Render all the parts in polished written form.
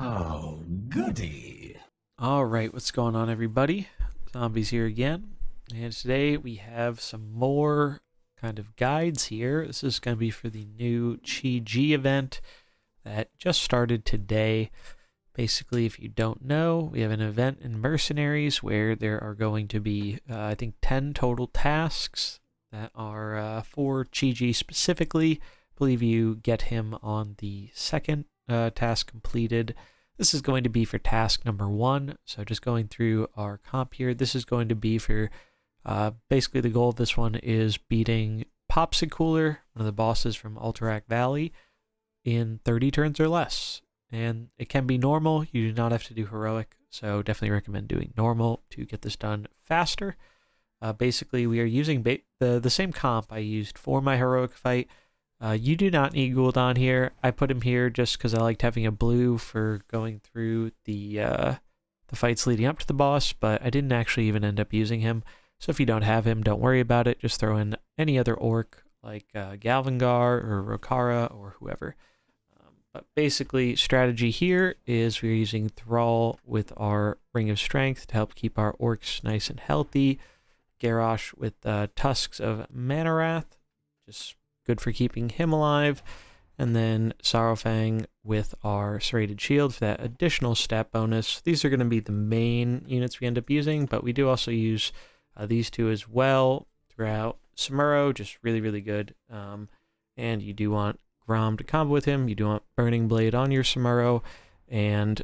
Oh, goody. Alright, what's going on, everybody? Zombies here again. And today we have some more kind of guides here. This is going to be for the new Chi G event that just started today. Basically, if you don't know, we have an event in Mercenaries where there are going to be, I think, 10 total tasks that are for Chi G specifically. I believe you get him on the second task completed. This is going to be for task number 1. So just going through our comp here, this is going to be for, basically the goal of this one is beating Popsicooler, one of the bosses from Alterac Valley, in 30 turns or less. And it can be normal, you do not have to do heroic, so definitely recommend doing normal to get this done faster. Basically, we are using the same comp I used for my heroic fight. You do not need Gul'dan here. I put him here just because I liked having a blue for going through the fights leading up to the boss, but I didn't actually even end up using him. So if you don't have him, don't worry about it. Just throw in any other orc like Galvangar or Rokara or whoever. But basically, strategy here is we're using Thrall with our Ring of Strength to help keep our orcs nice and healthy. Garrosh with Tusks of Manarath, just good for keeping him alive. And then Sorrowfang with our Serrated Shield for that additional stat bonus. These are going to be the main units we end up using, but we do also use these two as well throughout Samuro, just really, really good. And you do want Grom to combo with him. You do want Burning Blade on your Samuro and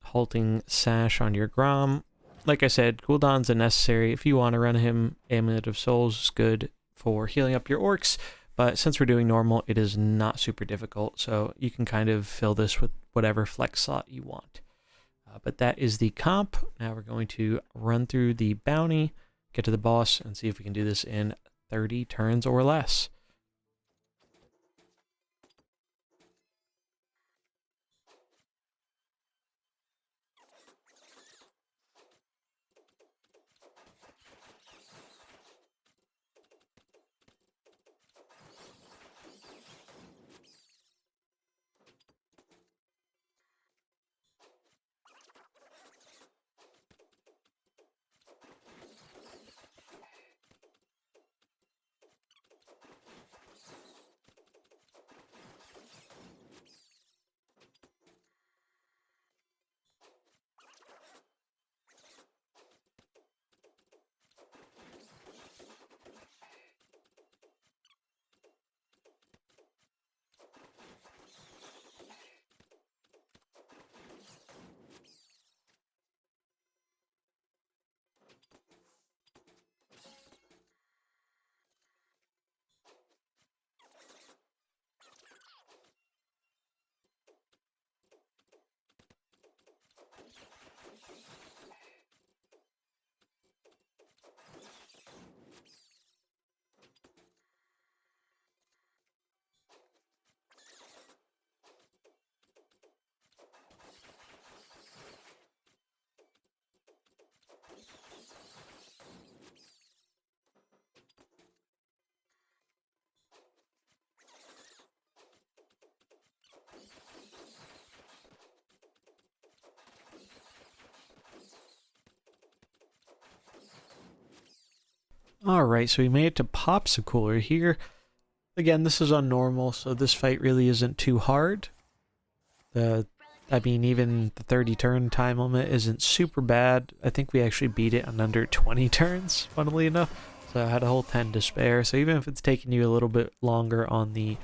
Halting Sash on your Grom. Like I said, Gul'dan's a necessary. If you want to run him, Amulet of Souls is good for healing up your orcs. But since we're doing normal, it is not super difficult. So you can kind of fill this with whatever flex slot you want. But that is the comp. Now we're going to run through the bounty, get to the boss, and see if we can do this in 30 turns or less. Alright, so we made it to Popsicooler here. Again, this is on normal, so this fight really isn't too hard. Even the 30 turn time limit isn't super bad. I think we actually beat it in under 20 turns, funnily enough. So I had a whole 10 to spare. So even if it's taking you a little bit longer on the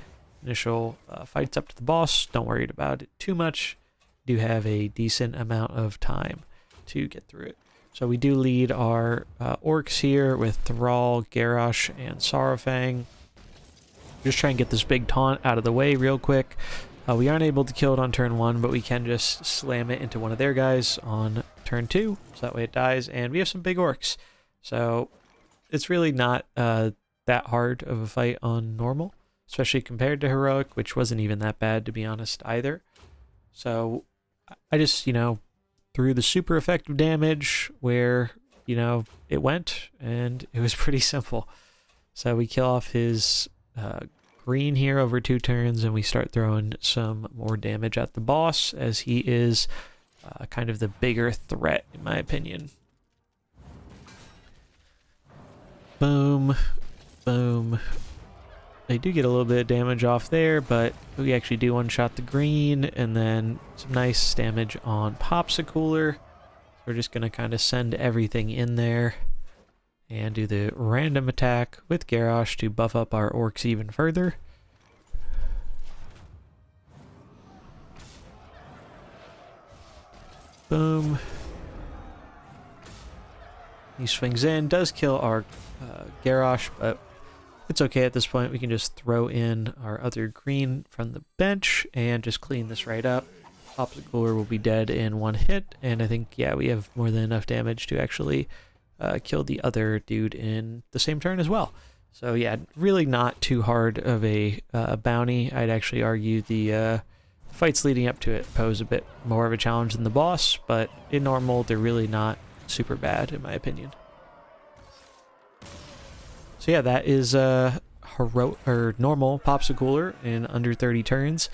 initial fights up to the boss, don't worry about it too much. You do have a decent amount of time to get through it. So we do lead our orcs here with Thrall, Garrosh, and Sorrowfang. Just try and get this big taunt out of the way real quick. We aren't able to kill it on turn 1, but we can just slam it into one of their guys on turn 2, so that way it dies, and we have some big orcs. So it's really not that hard of a fight on normal, especially compared to heroic, which wasn't even that bad, to be honest, either. So I just, threw the super effective damage where, it went, and it was pretty simple. So we kill off his green here over 2 turns, and we start throwing some more damage at the boss, as he is kind of the bigger threat, in my opinion. Boom, boom. They do get a little bit of damage off there, but we actually do one-shot the green, and then some nice damage on Popsicooler. We're just going to kind of send everything in there and do the random attack with Garrosh to buff up our orcs even further. Boom. He swings in, does kill our Garrosh, but it's okay at this point. We can just throw in our other green from the bench and just clean this right up. Popsicooler will be dead in 1 hit, and I think, yeah, we have more than enough damage to actually kill the other dude in the same turn as well. So yeah, really not too hard of a bounty. I'd actually argue the fights leading up to it pose a bit more of a challenge than the boss, but in normal, they're really not super bad, in my opinion. So yeah, that is normal Popsicooler in under 30 turns.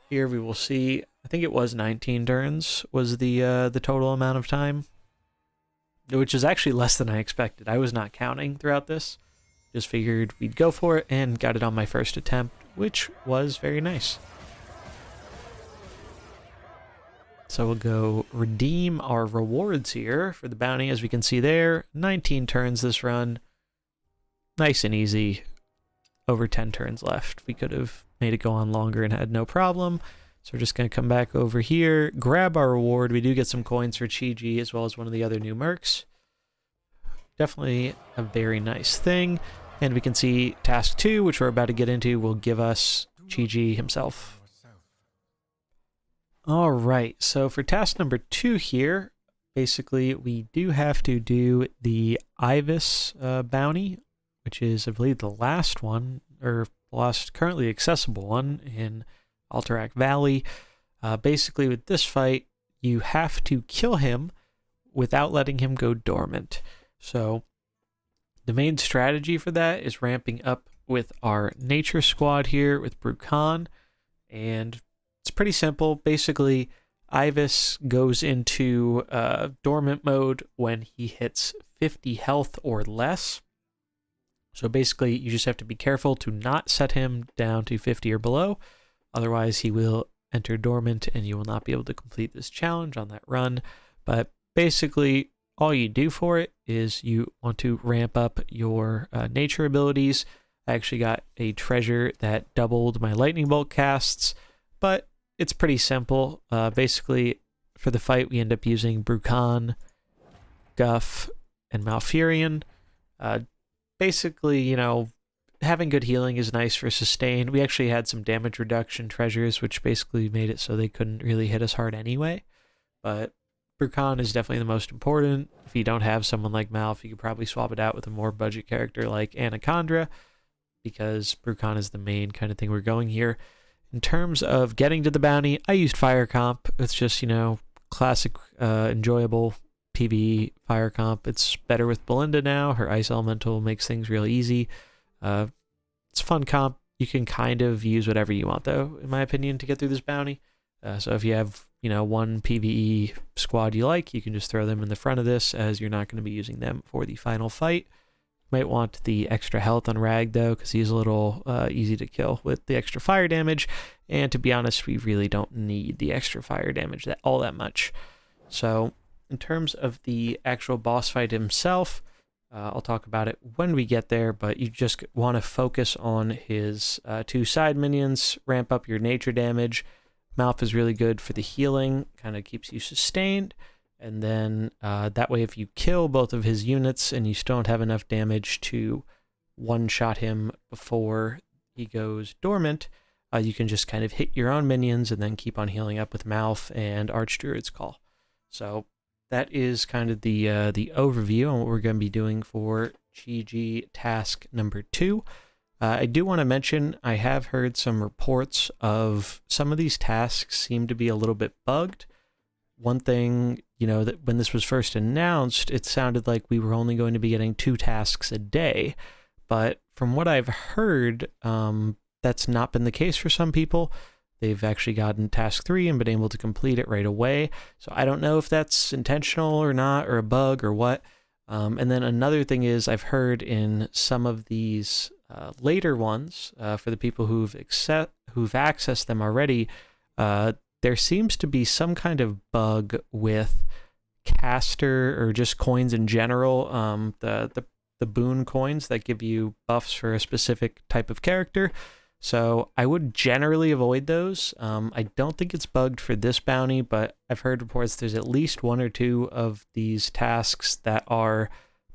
Here we will see, I think it was 19 turns was the total amount of time, which is actually less than I expected. I was not counting throughout this. Just figured we'd go for it and got it on my first attempt, which was very nice. So we'll go redeem our rewards here for the bounty. As we can see there, 19 turns this run. Nice and easy. Over 10 turns left. We could have made it go on longer and had no problem. So we're just going to come back over here, grab our reward. We do get some coins for Chi-Ji as well as one of the other new mercs. Definitely a very nice thing. And we can see task 2, which we're about to get into, will give us Chi-Ji himself. All right, so for task number 2 here, basically we do have to do the Ivus bounty, which is, I believe, the last one, or the last currently accessible one in Alterac Valley. Basically, with this fight, you have to kill him without letting him go dormant. So the main strategy for that is ramping up with our nature squad here with Brukan, and it's pretty simple. Basically, Ivus goes into dormant mode when he hits 50 health or less. So basically, you just have to be careful to not set him down to 50 or below. Otherwise, he will enter dormant and you will not be able to complete this challenge on that run. But basically, all you do for it is you want to ramp up your nature abilities. I actually got a treasure that doubled my lightning bolt casts, but it's pretty simple. Basically, for the fight, we end up using Brukan, Guff, and Malfurion. Basically, you know, having good healing is nice for sustain. We actually had some damage reduction treasures, which basically made it so they couldn't really hit us hard anyway. But Brukan is definitely the most important. If you don't have someone like Malf, you could probably swap it out with a more budget character like Anaconda, because Brukan is the main kind of thing we're going here. In terms of getting to the bounty, I used Fire Comp. It's just, you know, classic, enjoyable PvE Fire Comp. It's better with Belinda now. Her Ice Elemental makes things real easy. It's a fun comp. You can kind of use whatever you want, though, in my opinion, to get through this bounty. So if you have, you know, one PvE squad you like, you can just throw them in the front of this, as you're not going to be using them for the final fight. Might want the extra health on Rag, though, because he's a little easy to kill with the extra fire damage. And to be honest, we really don't need the extra fire damage all that much. So in terms of the actual boss fight himself, I'll talk about it when we get there, but you just want to focus on his 2 side minions, ramp up your nature damage. Malf is really good for the healing, kind of keeps you sustained. And then that way, if you kill both of his units and you still don't have enough damage to one-shot him before he goes dormant, you can just kind of hit your own minions and then keep on healing up with Malf and Archdruid's Call. So that is kind of the overview on what we're going to be doing for Chi-Ji task number 2. I do want to mention, I have heard some reports of some of these tasks seem to be a little bit bugged. One thing, you know, that when this was first announced, it sounded like we were only going to be getting 2 tasks a day. But from what I've heard, that's not been the case for some people. They've actually gotten task 3 and been able to complete it right away. So I don't know if that's intentional or not, or a bug or what. And then another thing is, I've heard in some of these later ones, for the people who've accessed them already, there seems to be some kind of bug with caster or just coins in general. The boon coins that give you buffs for a specific type of character. So I would generally avoid those. I don't think it's bugged for this bounty, but I've heard reports there's at least 1 or 2 of these tasks that are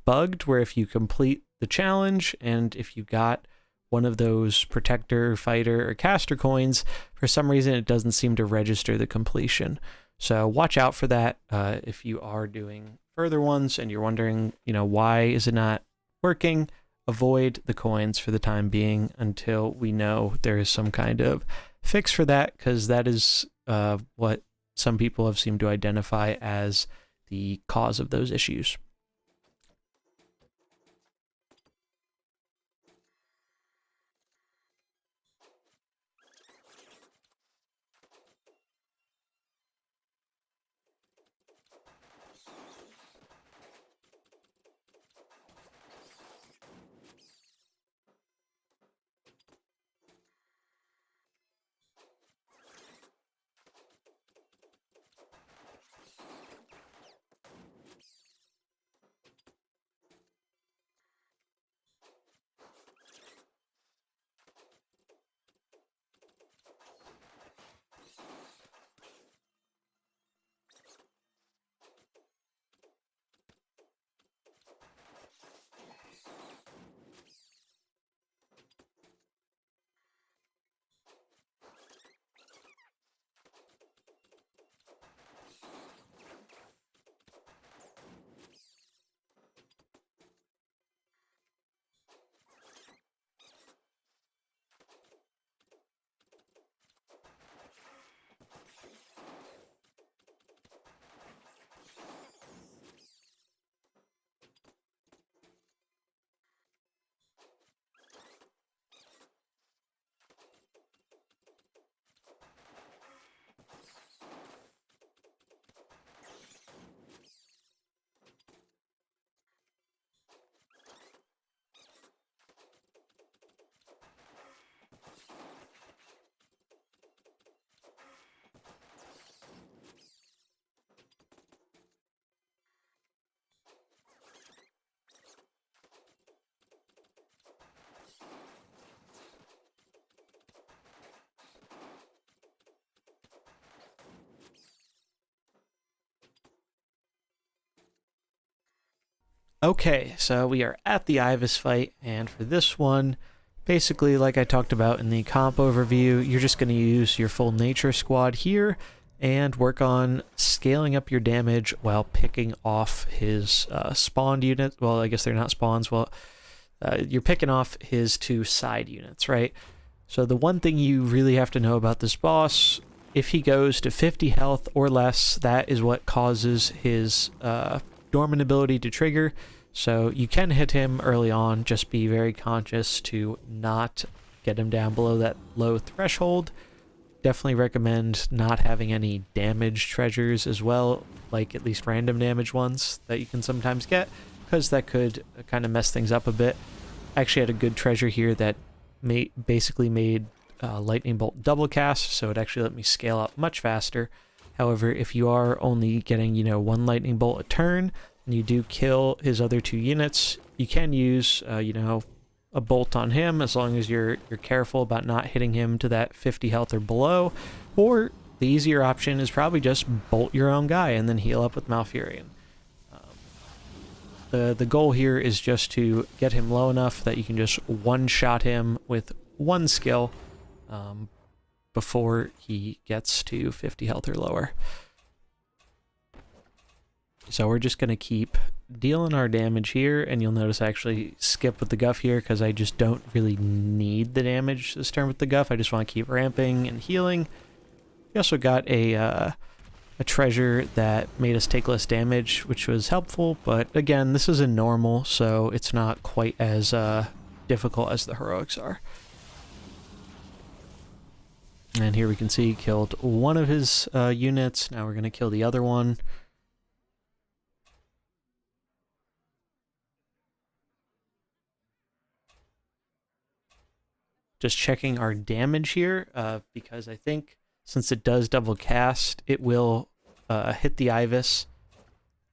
bugged, where if you complete the challenge and if you got one of those protector, fighter, or caster coins, for some reason it doesn't seem to register the completion. So watch out for that if you are doing further ones and you're wondering, why is it not working? Avoid the coins for the time being until we know there is some kind of fix for that, because that is what some people have seemed to identify as the cause of those issues. Okay, so we are at the Ivus fight, and for this one, basically like I talked about in the comp overview, you're just going to use your full nature squad here and work on scaling up your damage while picking off his spawned units. Well, I guess they're not spawns. Well, you're picking off his 2 side units, right? So the one thing you really have to know about this boss, if he goes to 50 health or less, that is what causes his dormant ability to trigger. So you can hit him early on, just be very conscious to not get him down below that low threshold. Definitely recommend not having any damage treasures as well, like at least random damage ones that you can sometimes get, because that could kind of mess things up a bit. I actually had a good treasure here that basically made lightning bolt double cast, so it actually let me scale up much faster. However, if you are only getting, 1 lightning bolt a turn, and you do kill his other 2 units, you can use, a bolt on him, as long as you're careful about not hitting him to that 50 health or below. Or the easier option is probably just bolt your own guy and then heal up with Malfurion. The goal here is just to get him low enough that you can just one-shot him with 1 skill before he gets to 50 health or lower. So we're just going to keep dealing our damage here, and you'll notice I actually skip with the guff here because I just don't really need the damage this turn with the guff. I just want to keep ramping and healing. We also got a treasure that made us take less damage, which was helpful, but again, this is a normal, so it's not quite as difficult as the heroics are. And here we can see he killed one of his units. Now we're going to kill the other one. Just checking our damage here, because I think since it does double cast, it will hit the Ivus,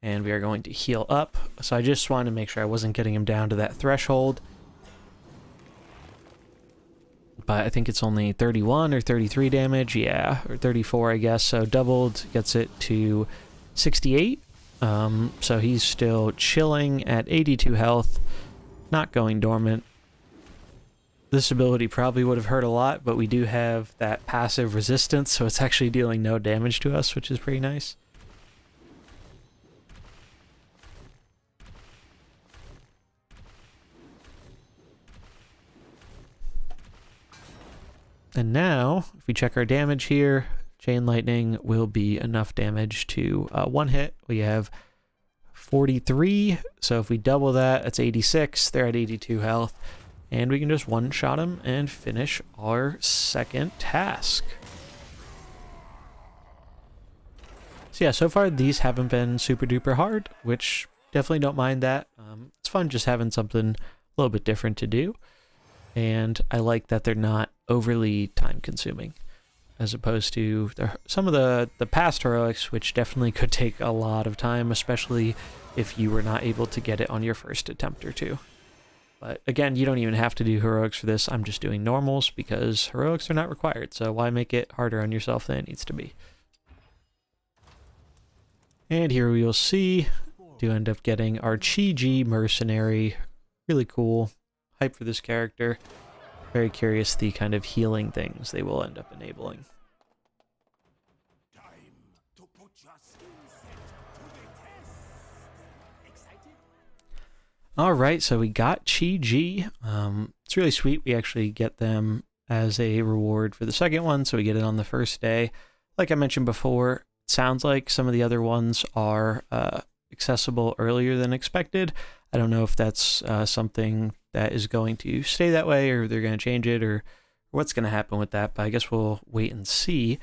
and we are going to heal up. So I just wanted to make sure I wasn't getting him down to that threshold. But I think it's only 31 or 33 damage, yeah, or 34, I guess. So doubled gets it to 68. So he's still chilling at 82 health, not going dormant. This ability probably would have hurt a lot, but we do have that passive resistance, so it's actually dealing no damage to us, which is pretty nice. And now, if we check our damage here, Chain Lightning will be enough damage to one hit. We have 43, so if we double that, that's 86. They're at 82 health. And we can just one-shot him and finish our second task. So yeah, so far these haven't been super duper hard, which definitely don't mind that. It's fun just having something a little bit different to do. And I like that they're not overly time-consuming, as opposed to some of the past heroics, which definitely could take a lot of time, especially if you were not able to get it on your first attempt or two. But again, you don't even have to do heroics for this. I'm just doing normals because heroics are not required. So why make it harder on yourself than it needs to be? And here we will see, do end up getting our Chi mercenary. Really cool. Hype for this character. Very curious the kind of healing things they will end up enabling. Alright, so we got Chi. It's really sweet. We actually get them as a reward for the second one, so we get it on the first day. Like I mentioned before, it sounds like some of the other ones are accessible earlier than expected. I don't know if that's something that is going to stay that way, or they're going to change it, or what's going to happen with that, but I guess we'll wait and see.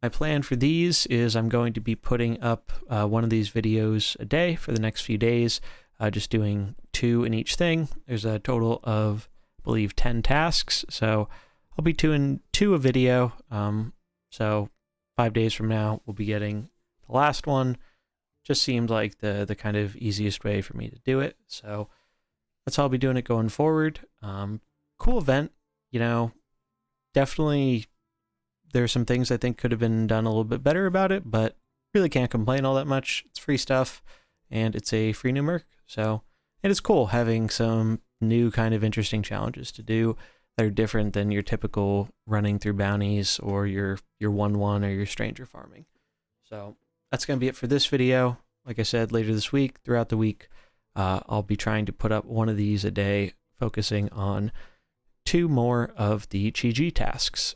My plan for these is I'm going to be putting up one of these videos a day for the next few days. Just doing 2 in each thing. There's a total of, I believe, 10 tasks, so I'll be doing 2 a video. So 5 days from now, we'll be getting the last one. Just seemed like the kind of easiest way for me to do it, so that's how I'll be doing it going forward. Cool event, you know, definitely there are some things I think could have been done a little bit better about it, but really can't complain all that much. It's free stuff, and it's a free new merc. So it is cool having some new kind of interesting challenges to do that are different than your typical running through bounties or your 1-1 or your stranger farming. So that's going to be it for this video. Like I said, later this week, throughout the week, I'll be trying to put up one of these a day, focusing on 2 more of the Chi tasks.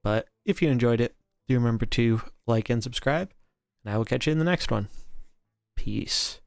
But if you enjoyed it, do remember to like and subscribe, and I will catch you in the next one. Peace.